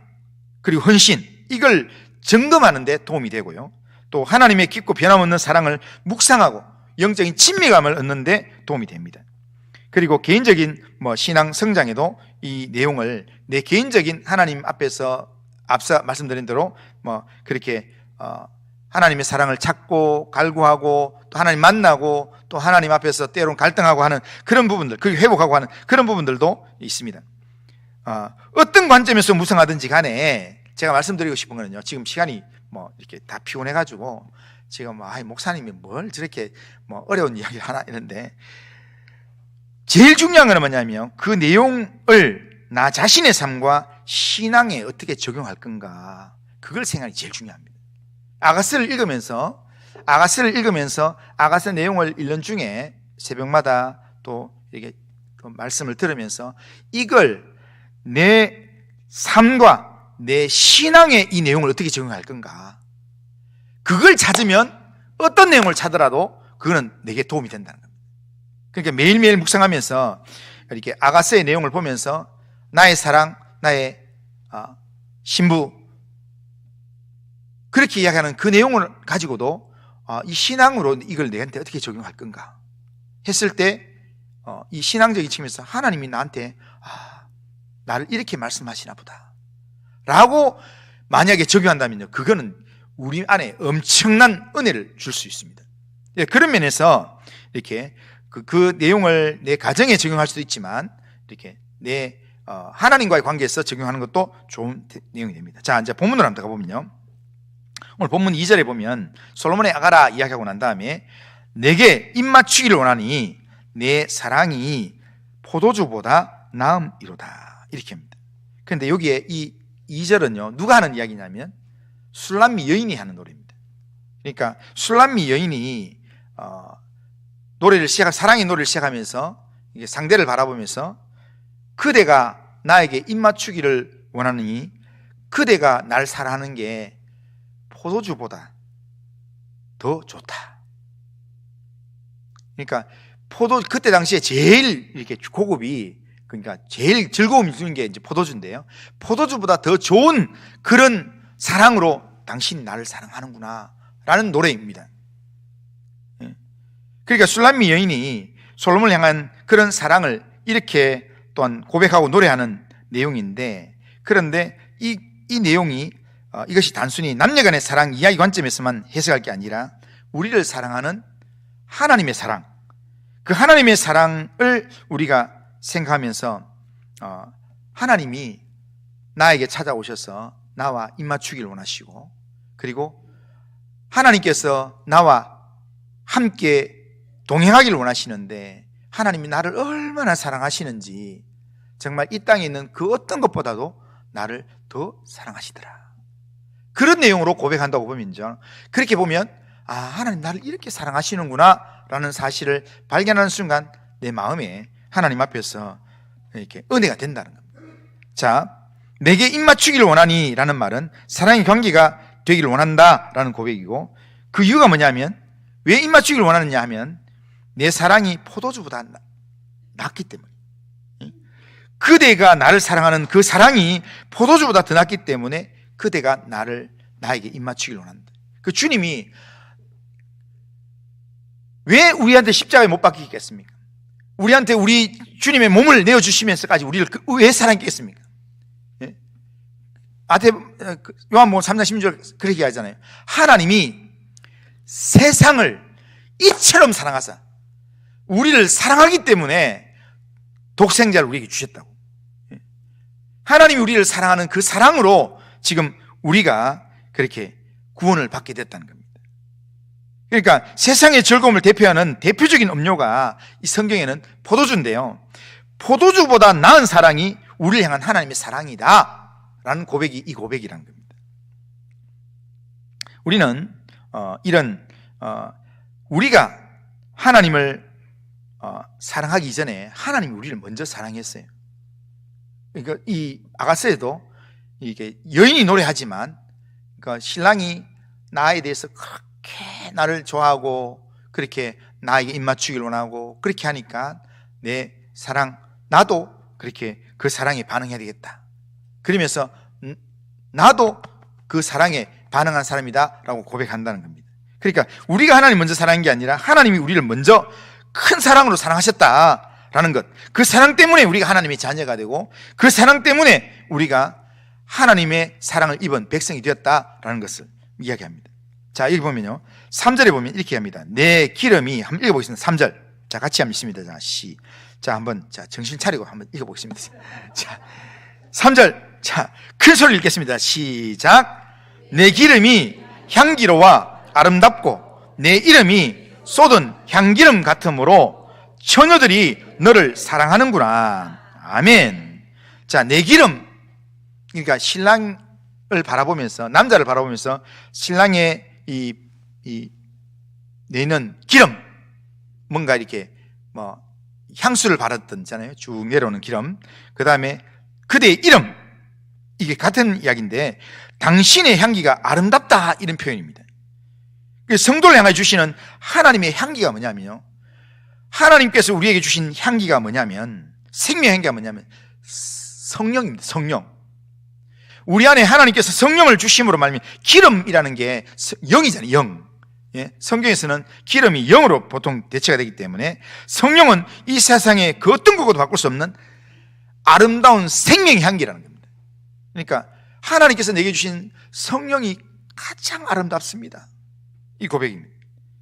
그리고 헌신, 이걸 점검하는 데 도움이 되고요, 또 하나님의 깊고 변함없는 사랑을 묵상하고 영적인 친밀감을 얻는 데 도움이 됩니다. 그리고 개인적인 신앙 성장에도 이 내용을 내 개인적인 하나님 앞에서 앞서 말씀드린 대로 그렇게 하나님의 사랑을 찾고 갈구하고 또 하나님 만나고 또 하나님 앞에서 때로는 갈등하고 하는 그런 부분들, 그게 회복하고 하는 그런 부분들도 있습니다. 어떤 관점에서 묵상하든지 간에 제가 말씀드리고 싶은 거는요, 지금 시간이 이렇게 다 피곤해가지고 지금 목사님이 뭘 저렇게 어려운 이야기를 하나 이런데, 제일 중요한 건 뭐냐면 그 내용을 나 자신의 삶과 신앙에 어떻게 적용할 건가, 그걸 생각이 제일 중요합니다. 아가서를 읽으면서 아가서 내용을 읽는 중에 새벽마다 또 이렇게 그 말씀을 들으면서 이걸 내 삶과 내 신앙에 이 내용을 어떻게 적용할 건가, 그걸 찾으면 어떤 내용을 찾더라도 그거는 내게 도움이 된다는 겁니다. 그러니까 매일매일 묵상하면서 이렇게 아가서의 내용을 보면서 나의 사랑, 나의 신부, 그렇게 이야기하는 그 내용을 가지고도 이 신앙으로 이걸 내한테 어떻게 적용할 건가 했을 때 이 신앙적인 측면에서 하나님이 나한테 나를 이렇게 말씀하시나 보다 라고 만약에 적용한다면요, 그거는 우리 안에 엄청난 은혜를 줄 수 있습니다. 그런 면에서 이렇게 그 내용을 내 가정에 적용할 수도 있지만 이렇게 내 하나님과의 관계에서 적용하는 것도 좋은 내용이 됩니다. 자, 이제 본문으로 한번 가보면요, 오늘 본문 2절에 보면 솔로몬의 아가라 이야기하고 난 다음에 내게 입맞추기를 원하니 내 사랑이 포도주보다 나음이로다 이렇게 합니다. 그런데 여기에 이 2절은요 누가 하는 이야기냐면 술람미 여인이 하는 노래입니다. 그러니까 술람미 여인이 노래를 사랑의 노래를 시작하면서 이게 상대를 바라보면서 그대가 나에게 입맞추기를 원하느니 그대가 날 사랑하는 게 포도주보다 더 좋다. 그러니까 그때 당시에 제일 이렇게 고급이, 그러니까 제일 즐거움을 주는 게 이제 포도주인데요, 포도주보다 더 좋은 그런 사랑으로 당신이 나를 사랑하는구나 라는 노래입니다. 그러니까 술람미 여인이 솔로몬을 향한 그런 사랑을 이렇게 또한 고백하고 노래하는 내용인데, 그런데 이 내용이 이것이 단순히 남녀간의 사랑 이야기 관점에서만 해석할 게 아니라 우리를 사랑하는 하나님의 사랑, 그 하나님의 사랑을 우리가 생각하면서 하나님이 나에게 찾아오셔서 나와 입맞추기를 원하시고, 그리고 하나님께서 나와 함께 동행하기를 원하시는데 하나님이 나를 얼마나 사랑하시는지 정말 이 땅에 있는 그 어떤 것보다도 나를 더 사랑하시더라, 그런 내용으로 고백한다고 보면요, 그렇게 보면 하나님 나를 이렇게 사랑하시는구나 라는 사실을 발견하는 순간 내 마음에 하나님 앞에서 이렇게 은혜가 된다는 겁니다. 자, 내게 입맞추기를 원하니 라는 말은 사랑의 관계가 되기를 원한다 라는 고백이고, 그 이유가 뭐냐면, 왜 입맞추기를 원하느냐 하면 내 사랑이 포도주보다 낫기 때문에, 그대가 나를 사랑하는 그 사랑이 포도주보다 더 낫기 때문에 그대가 나에게 입맞추기를 원한다. 그 주님이 왜 우리한테 십자가에 못 박히겠습니까? 우리한테 우리 주님의 몸을 내어주시면서까지 우리를 왜 사랑했겠습니까? 요한복음 3장 16절 그렇게 하잖아요. 하나님이 세상을 이처럼 사랑하사 우리를 사랑하기 때문에 독생자를 우리에게 주셨다고. 하나님이 우리를 사랑하는 그 사랑으로 지금 우리가 그렇게 구원을 받게 됐다는 겁니다. 그러니까 세상의 즐거움을 대표하는 대표적인 음료가 이 성경에는 포도주인데요, 포도주보다 나은 사랑이 우리를 향한 하나님의 사랑이다 라는 고백이 이 고백이라는 겁니다. 우리는 우리가 하나님을 사랑하기 전에 하나님이 우리를 먼저 사랑했어요. 그러니까 이 아가서에도 이게 여인이 노래하지만, 그러니까 신랑이 나에 대해서 그렇게 나를 좋아하고 그렇게 나에게 입맞추기를 원하고 그렇게 하니까 내 사랑, 나도 그렇게 그 사랑에 반응해야 되겠다, 그러면서 나도 그 사랑에 반응한 사람이다 라고 고백한다는 겁니다. 그러니까 우리가 하나님 먼저 사랑한 게 아니라 하나님이 우리를 먼저 큰 사랑으로 사랑하셨다라는 것, 그 사랑 때문에 우리가 하나님의 자녀가 되고 그 사랑 때문에 우리가 하나님의 사랑을 입은 백성이 되었다라는 것을 이야기합니다. 자, 여기 보면요, 3절에 보면 이렇게 합니다. 내 기름이, 한번 읽어보겠습니다. 3절. 자, 같이 한번 읽습니다. 자, 한번 정신 차리고 한번 읽어보겠습니다. 자, 3절. 자, 큰 소리를 읽겠습니다. 시작. 내 기름이 향기로워 아름답고 내 이름이 쏟은 향기름 같으므로 처녀들이 너를 사랑하는구나. 아멘. 자, 내 기름, 그러니까 신랑을 바라보면서, 남자를 바라보면서 신랑의 내는 기름, 뭔가 이렇게 향수를 바랐던잖아요. 쭉 내려오는 기름. 그 다음에 그대의 이름, 이게 같은 이야기인데 당신의 향기가 아름답다, 이런 표현입니다. 성도를 향해 주시는 하나님의 향기가 뭐냐면요, 하나님께서 우리에게 주신 향기가 뭐냐면, 생명 향기가 뭐냐면 성령입니다. 성령. 우리 안에 하나님께서 성령을 주심으로 말하면, 기름이라는 게 영이잖아요. 영. 예? 성경에서는 기름이 영으로 보통 대체가 되기 때문에 성령은 이 세상에 그 어떤 것과도 바꿀 수 없는 아름다운 생명의 향기라는 겁니다. 그러니까 하나님께서 내게 주신 성령이 가장 아름답습니다. 이 고백입니다.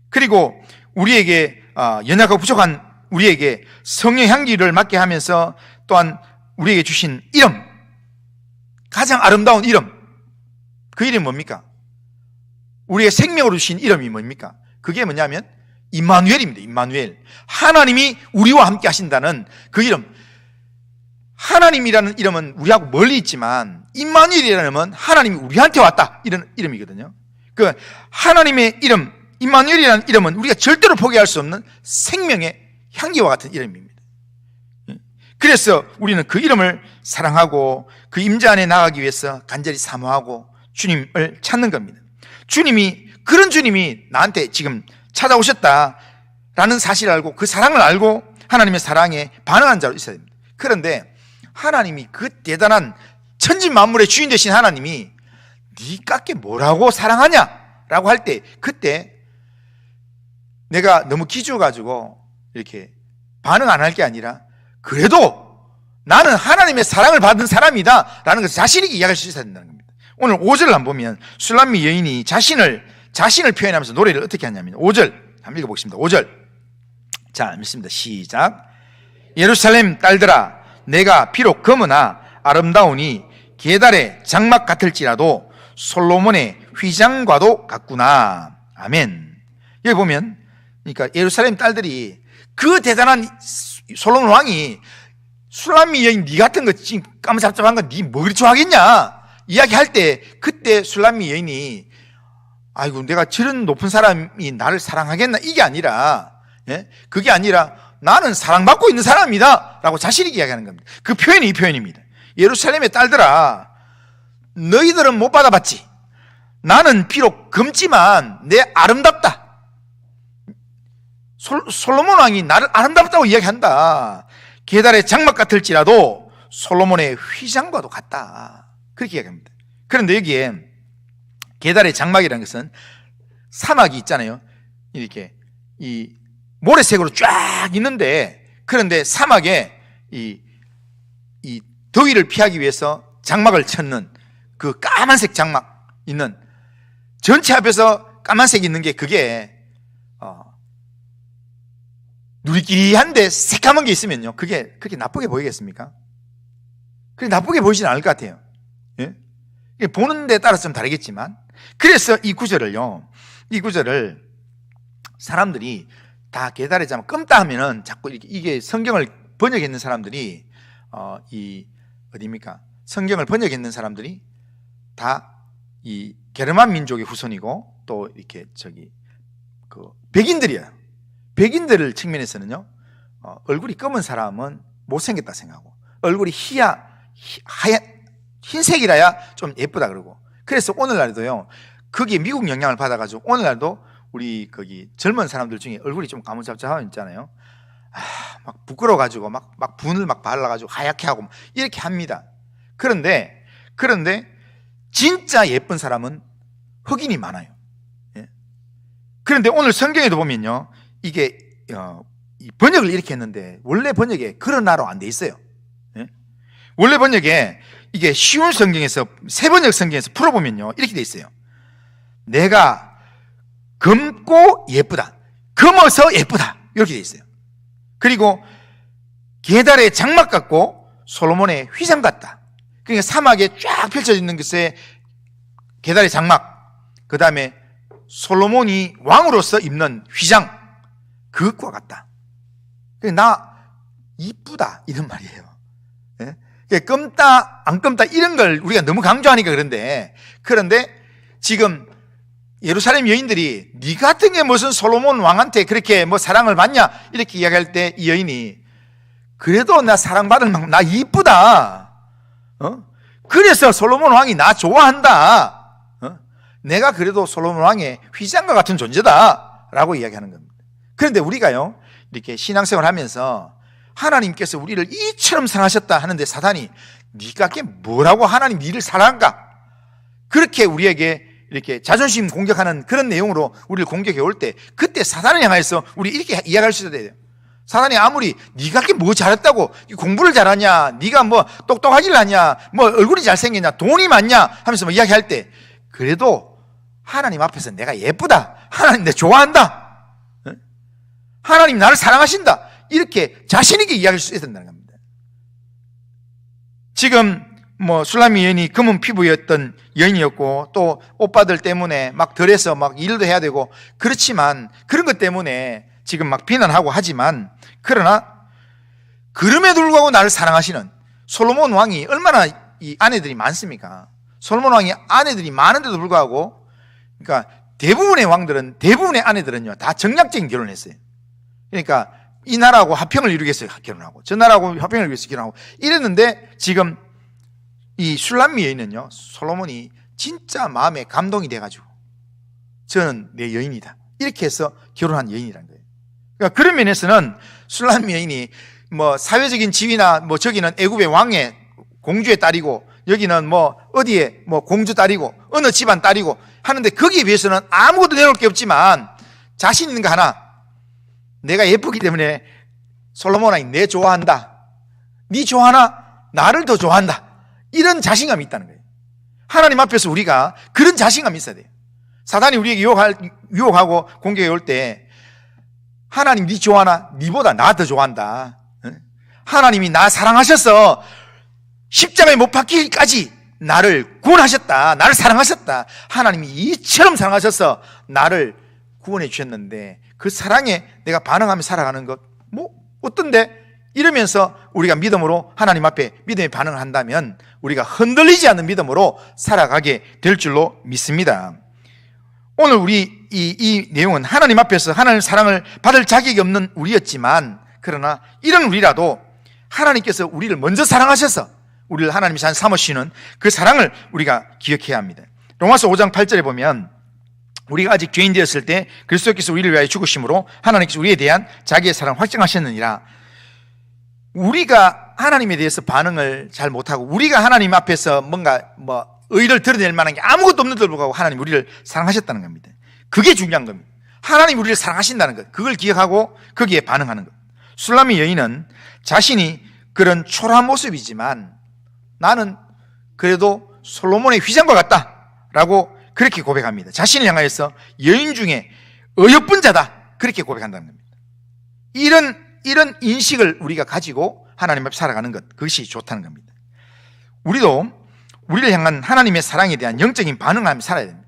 그리고 우리에게 연약하고 부족한 우리에게 성령 향기를 맡게 하면서 또한 우리에게 주신 이름, 가장 아름다운 이름, 그 이름이 뭡니까? 우리의 생명으로 주신 이름이 뭡니까? 그게 뭐냐면 임마누엘입니다. 임마누엘. 하나님이 우리와 함께 하신다는 그 이름. 하나님이라는 이름은 우리하고 멀리 있지만 임마누엘이라는 이름은 하나님이 우리한테 왔다, 이런 이름이거든요. 그 하나님의 이름, 임마누엘이라는 이름은 우리가 절대로 포기할 수 없는 생명의 향기와 같은 이름입니다. 그래서 우리는 그 이름을 사랑하고 그 임재 안에 나가기 위해서 간절히 사모하고 주님을 찾는 겁니다. 그런 주님이 나한테 지금 찾아오셨다라는 사실을 알고 그 사랑을 알고 하나님의 사랑에 반응한 자로 있어야 됩니다. 그런데 하나님이, 그 대단한 천지만물의 주인 되신 하나님이 네 깎게 뭐라고 사랑하냐라고 할 때, 그때 내가 너무 기죽어가지고 이렇게 반응 안 할 게 아니라, 그래도 나는 하나님의 사랑을 받은 사람이다 라는 것을 자신 있게 이야기할 수 있어야 된다는 겁니다. 오늘 5절을 한번 보면 술람미 여인이 자신을 표현하면서 노래를 어떻게 하냐면, 5절 한번 읽어보겠습니다. 5절. 자, 읽습니다. 시작. 예루살렘 딸들아, 내가 비록 검으나 아름다우니 게달의 장막 같을지라도 솔로몬의 휘장과도 같구나. 아멘. 여기 보면, 그러니까 예루살렘 딸들이, 그 대단한 솔로몬 왕이 술람미 여인 니 같은 거 지금 까무잡잡한 거 니 뭐 그리 좋아하겠냐 이야기할 때, 그때 술람미 여인이 아이고 내가 저런 높은 사람이 나를 사랑하겠나, 이게 아니라, 예? 그게 아니라 나는 사랑받고 있는 사람이다 라고 자신 있게 이야기하는 겁니다. 그 표현이 이 표현입니다. 예루살렘의 딸들아, 너희들은 못 받아봤지. 나는 비록 검지만 내 아름답다. 솔로몬 왕이 나를 아름답다고 이야기한다. 게달의 장막 같을지라도 솔로몬의 휘장과도 같다, 그렇게 이야기합니다. 그런데 여기에 게달의 장막이라는 것은 사막이 있잖아요. 이렇게 이 모래색으로 쫙 있는데, 그런데 사막에 이 더위를 피하기 위해서 장막을 쳤는 그 까만색 장막 있는, 전체 앞에서 까만색이 있는 게, 그게 누리끼리한데 새까만 게 있으면요, 그게 그렇게 나쁘게 보이겠습니까? 그게 나쁘게 보이지는 않을 것 같아요. 예? 보는 데 따라서 좀 다르겠지만, 그래서 이 구절을 사람들이 다 게달의 장막 검다 하면은 자꾸 이게 성경을 번역했는 사람들이 어디입니까? 성경을 번역했는 사람들이 다 이 게르만 민족의 후손이고, 또 이렇게 그 백인들이에요. 백인들 측면에서는요, 얼굴이 검은 사람은 못생겼다 생각하고, 얼굴이 흰색이라야 좀 예쁘다 그러고, 그래서 오늘날도요, 그게 미국 영향을 받아가지고 오늘날도 우리 거기 젊은 사람들 중에 얼굴이 좀 까무잡잡하면 있잖아요. 막 부끄러워가지고 막 분을 막 발라가지고 하얗게 하고 이렇게 합니다. 그런데 진짜 예쁜 사람은 흑인이 많아요. 예? 그런데 오늘 성경에도 보면요, 이게 번역을 이렇게 했는데 원래 번역에 그런 나로 안 돼 있어요. 예? 원래 번역에 이게 쉬운 성경에서, 새 번역 성경에서 풀어보면요, 이렇게 돼 있어요. 내가 검고 예쁘다, 검어서 예쁘다, 이렇게 돼 있어요. 그리고 게달의 장막 같고 솔로몬의 휘장 같다. 그러니까 사막에 쫙 펼쳐져 있는 것에 게달의 장막, 그 다음에 솔로몬이 왕으로서 입는 휘장, 그것과 같다. 나 이쁘다, 이런 말이에요. 예? 검다 안 검다 이런 걸 우리가 너무 강조하니까 그런데 지금 예루살렘 여인들이 네 같은 게 무슨 솔로몬 왕한테 그렇게 뭐 사랑을 받냐 이렇게 이야기할 때, 이 여인이 그래도 나 사랑받을 만큼 나 이쁘다. 그래서 솔로몬 왕이 나 좋아한다. 내가 그래도 솔로몬 왕의 휘장과 같은 존재다 라고 이야기하는 겁니다. 그런데 우리가요, 이렇게 신앙생활 하면서 하나님께서 우리를 이처럼 사랑하셨다 하는데 사단이 네가 그게 뭐라고 하나님 니를 사랑한가? 그렇게 우리에게 이렇게 자존심 공격하는 그런 내용으로 우리를 공격해 올 때, 그때 사단을 향해서 우리 이렇게 이야기할 수 있어야 돼요. 사단이 아무리 네가 그게 뭐 잘했다고, 공부를 잘하냐, 네가 뭐 똑똑하길 하냐, 뭐 얼굴이 잘생겼냐, 돈이 많냐 하면서 뭐 이야기할 때, 그래도 하나님 앞에서 내가 예쁘다, 하나님 내 좋아한다, 하나님 나를 사랑하신다, 이렇게 자신 있게 이야기할 수 있어야 된다는 겁니다. 지금 뭐 술람미 여인이 검은 피부였던 여인이었고, 또 오빠들 때문에 막 덜해서 막 일도 해야 되고, 그렇지만 그런 것 때문에 지금 막 비난하고 하지만, 그러나 그럼에도 불구하고 나를 사랑하시는 솔로몬 왕이 얼마나 이 아내들이 많습니까? 솔로몬 왕이 아내들이 많은데도 불구하고, 그러니까 대부분의 왕들은, 대부분의 아내들은요 다 정략적인 결혼을 했어요. 그러니까 이 나라하고 화평을 이루기 위해서 결혼하고, 저 나라하고 화평을 위해서 결혼하고 이랬는데, 지금 이 술람미 여인은요, 솔로몬이 진짜 마음에 감동이 돼가지고 저는 내 여인이다 이렇게 해서 결혼한 여인이라는 거예요. 그러니까 그런 면에서는 술람미 여인이 뭐 사회적인 지위나 뭐 저기는 애굽의 왕의 공주의 딸이고, 여기는 뭐 어디에 뭐 공주 딸이고 어느 집안 딸이고 하는데, 거기에 비해서는 아무것도 내놓을 게 없지만 자신 있는 거 하나, 내가 예쁘기 때문에 솔로몬아 내 좋아한다, 네 좋아하나 나를 더 좋아한다, 이런 자신감이 있다는 거예요. 하나님 앞에서 우리가 그런 자신감이 있어야 돼요. 사단이 우리에게 유혹하고 공격해 올 때, 하나님 네 좋아하나, 네보다 나 더 좋아한다, 하나님이 나 사랑하셔서 십자가에 못 박히기까지 나를 구원하셨다, 나를 사랑하셨다, 하나님이 이처럼 사랑하셔서 나를 구원해 주셨는데 그 사랑에 내가 반응하며 살아가는 것 뭐 어떤데? 이러면서 우리가 믿음으로 하나님 앞에 믿음의 반응을 한다면 우리가 흔들리지 않는 믿음으로 살아가게 될 줄로 믿습니다. 오늘 우리 이 내용은 하나님 앞에서 하나님의 사랑을 받을 자격이 없는 우리였지만, 그러나 이런 우리라도 하나님께서 우리를 먼저 사랑하셔서 우리를 하나님이 잘 삼으시는 그 사랑을 우리가 기억해야 합니다. 로마서 5장 8절에 보면, 우리가 아직 죄인 되었을 때 그리스도께서 우리를 위하여 죽으심으로 하나님께서 우리에 대한 자기의 사랑을 확증하셨느니라. 우리가 하나님에 대해서 반응을 잘 못하고, 우리가 하나님 앞에서 뭔가 뭐 의를 드러낼 만한 게 아무것도 없는데도 불구하고 하나님 우리를 사랑하셨다는 겁니다. 그게 중요한 겁니다. 하나님 우리를 사랑하신다는 것, 그걸 기억하고 거기에 반응하는 것. 술람미 여인은 자신이 그런 초라한 모습이지만 나는 그래도 솔로몬의 휘장과 같다라고 그렇게 고백합니다. 자신을 향하여서 여인 중에 어여쁜 자다, 그렇게 고백한다는 겁니다. 이런 인식을 우리가 가지고 하나님 앞에 살아가는 것, 그것이 좋다는 겁니다. 우리도 우리를 향한 하나님의 사랑에 대한 영적인 반응을 하며 살아야 됩니다.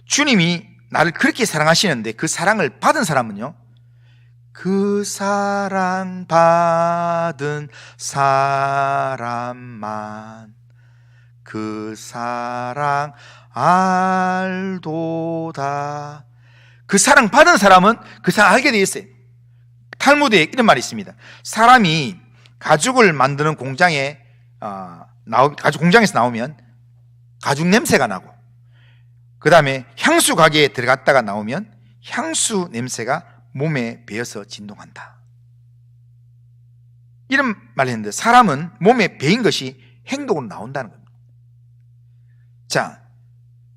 주님이 나를 그렇게 사랑하시는데 그 사랑을 받은 사람은요, 그 사랑 받은 사람만 그 사랑 알도다. 그 사랑 받은 사람은 그 사랑 알게 되어 있어요. 탈무드에 이런 말이 있습니다. 사람이 가죽을 만드는 공장에 가죽 공장에서 나오면 가죽 냄새가 나고, 그 다음에 향수 가게에 들어갔다가 나오면 향수 냄새가 몸에 배어서 진동한다. 이런 말을 했는데, 사람은 몸에 배인 것이 행동으로 나온다는 겁니다. 자,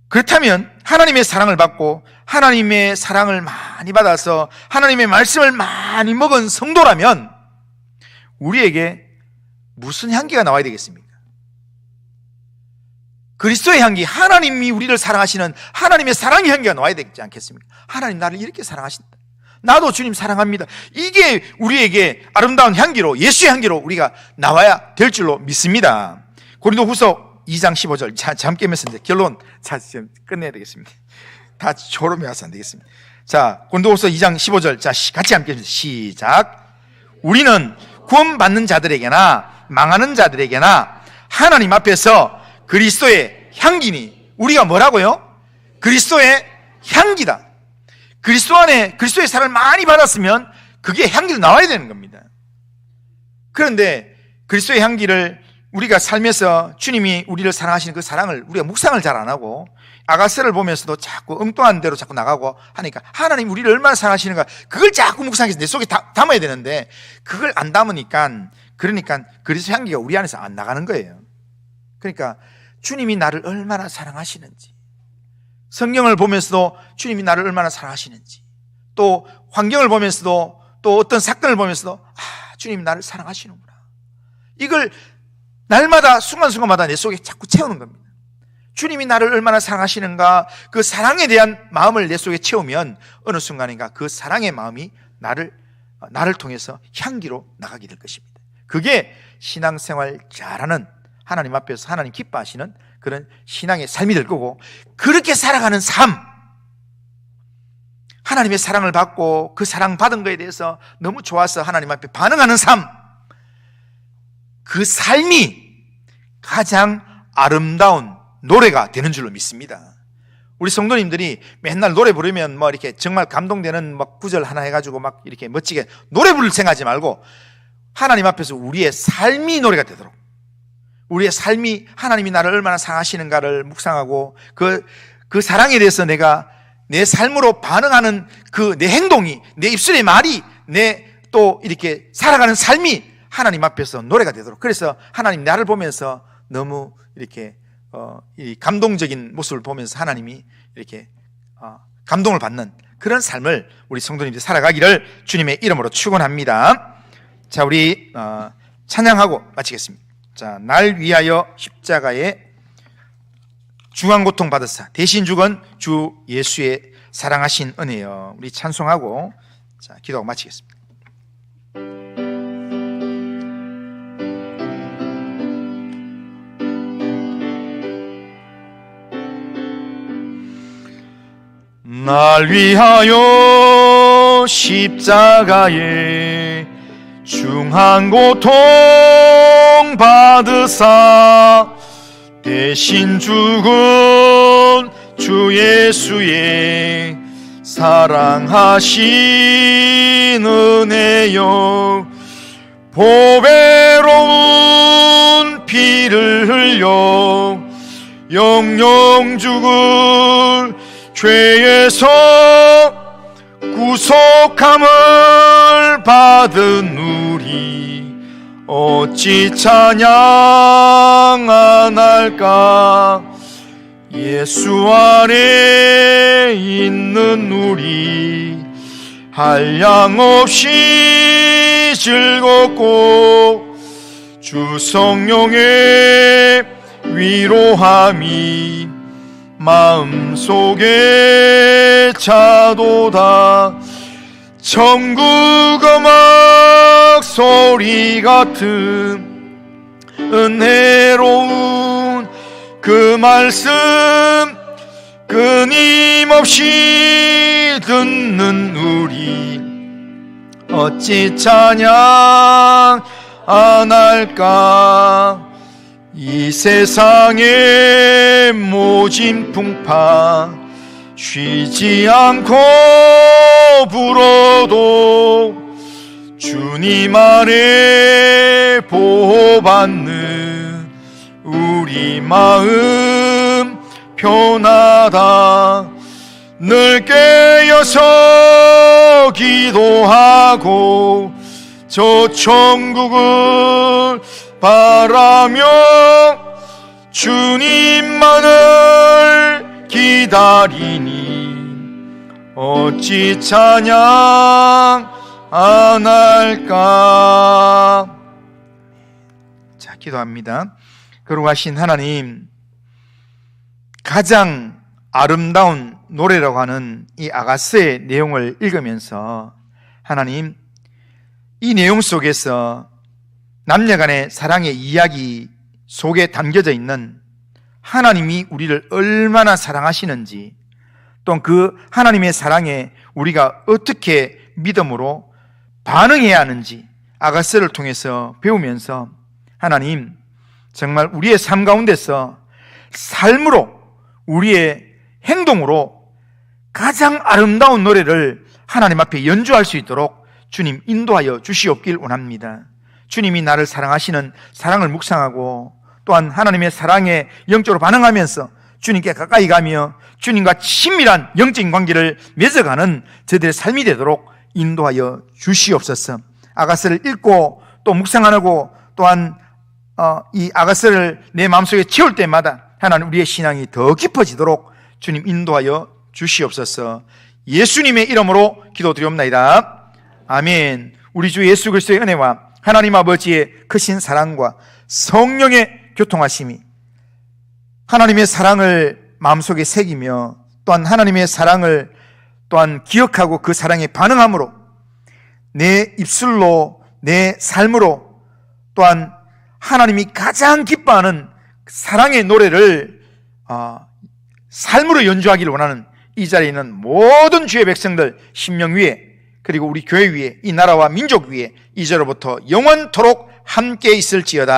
그렇다면 하나님의 사랑을 받고 하나님의 사랑을 많이 받아서 하나님의 말씀을 많이 먹은 성도라면 우리에게 무슨 향기가 나와야 되겠습니까? 그리스도의 향기, 하나님이 우리를 사랑하시는 하나님의 사랑의 향기가 나와야 되지 않겠습니까? 하나님 나를 이렇게 사랑하신다, 나도 주님 사랑합니다, 이게 우리에게 아름다운 향기로, 예수의 향기로 우리가 나와야 될 줄로 믿습니다. 고린도후서 2장 15절. 자, 잠 깨면서 이제 결론. 자, 지금 끝내야 되겠습니다. 다 졸음이 와서 안 되겠습니다. 자, 고린도후서 2장 15절. 자, 같이 함께 시작. 우리는 구원받는 자들에게나 망하는 자들에게나 하나님 앞에서 그리스도의 향기니. 우리가 뭐라고요? 그리스도의 향기다. 그리스도 안에 그리스도의 사랑을 많이 받았으면 그게 향기로 나와야 되는 겁니다. 그런데 그리스도의 향기를 우리가 살면서 주님이 우리를 사랑하시는 그 사랑을 우리가 묵상을 잘 안 하고 아가스를 보면서도 자꾸 엉뚱한 대로 자꾸 나가고 하니까 하나님 우리를 얼마나 사랑하시는가 그걸 자꾸 묵상해서 내 속에 담아야 되는데 그걸 안 담으니까 그러니까 그리스도 향기가 우리 안에서 안 나가는 거예요. 그러니까 주님이 나를 얼마나 사랑하시는지, 성경을 보면서도 주님이 나를 얼마나 사랑하시는지, 또 환경을 보면서도 또 어떤 사건을 보면서도 주님이 나를 사랑하시는구나, 이걸 날마다 순간순간마다 내 속에 자꾸 채우는 겁니다. 주님이 나를 얼마나 사랑하시는가, 그 사랑에 대한 마음을 내 속에 채우면 어느 순간인가 그 사랑의 마음이 나를 통해서 향기로 나가게 될 것입니다. 그게 신앙생활 잘하는, 하나님 앞에서 하나님 기뻐하시는 그런 신앙의 삶이 될 거고, 그렇게 살아가는 삶, 하나님의 사랑을 받고 그 사랑 받은 거에 대해서 너무 좋아서 하나님 앞에 반응하는 삶, 그 삶이 가장 아름다운 노래가 되는 줄로 믿습니다. 우리 성도님들이 맨날 노래 부르면 뭐 이렇게 정말 감동되는 막 구절 하나 해가지고 막 이렇게 멋지게 노래 부를 생각하지 말고 하나님 앞에서 우리의 삶이 노래가 되도록, 우리의 삶이 하나님이 나를 얼마나 사랑하시는가를 묵상하고 그 사랑에 대해서 내가 내 삶으로 반응하는 그 내 행동이, 내 입술의 말이, 내 또 이렇게 살아가는 삶이 하나님 앞에서 노래가 되도록, 그래서 하나님 나를 보면서 너무 이렇게 이 감동적인 모습을 보면서 하나님이 이렇게 감동을 받는 그런 삶을 우리 성도님들이 살아가기를 주님의 이름으로 축원합니다. 자, 우리 찬양하고 마치겠습니다. 자, 날 위하여 십자가에 중한 고통 받으사 대신 죽은 주 예수의 사랑하신 은혜여. 우리 찬송하고 자, 기도하고 마치겠습니다. 날 위하여 십자가에 중한 고통 받으사 대신 죽은 주 예수의 사랑하신 은혜여. 보배로운 피를 흘려 영영 죽을 죄에서 구속함을 받은 우리 어찌 찬양 안 할까. 예수 안에 있는 우리 한량없이 즐겁고 주 성령의 위로함이 마음속에 차도다. 천국 음악 소리 같은 은혜로운 그 말씀 끊임없이 듣는 우리 어찌 찬양 안 할까. 이 세상의 모진 풍파 쉬지 않고 불어도 주님 안에 보호받는 우리 마음 편하다. 늘 깨어서 기도하고 저 천국을 바라며 주님만을 기다리니 어찌 찬양 안 할까. 자, 기도합니다. 거룩하신 하나님, 가장 아름다운 노래라고 하는 이 아가스의 내용을 읽으면서 하나님, 이 내용 속에서 남녀간의 사랑의 이야기 속에 담겨져 있는 하나님이 우리를 얼마나 사랑하시는지, 또 그 하나님의 사랑에 우리가 어떻게 믿음으로 반응해야 하는지 아가스를 통해서 배우면서 하나님, 정말 우리의 삶 가운데서 삶으로, 우리의 행동으로 가장 아름다운 노래를 하나님 앞에 연주할 수 있도록 주님 인도하여 주시옵길 원합니다. 주님이 나를 사랑하시는 사랑을 묵상하고 또한 하나님의 사랑에 영적으로 반응하면서 주님께 가까이 가며 주님과 친밀한 영적인 관계를 맺어가는 저들의 삶이 되도록 인도하여 주시옵소서. 아가서를 읽고 또 묵상하고 또한 이 아가서를 내 마음속에 채울 때마다 하나님 우리의 신앙이 더 깊어지도록 주님 인도하여 주시옵소서. 예수님의 이름으로 기도드리옵나이다. 아멘. 우리 주 예수 그리스도의 은혜와 하나님 아버지의 크신 사랑과 성령의 교통하심이 하나님의 사랑을 마음속에 새기며 또한 하나님의 사랑을 또한 기억하고 그 사랑에 반응함으로 내 입술로 내 삶으로 또한 하나님이 가장 기뻐하는 사랑의 노래를 삶으로 연주하기를 원하는 이 자리에 있는 모든 주의 백성들 심령 위에 그리고 우리 교회 위에 이 나라와 민족 위에 이제로부터 영원토록 함께 있을지어다.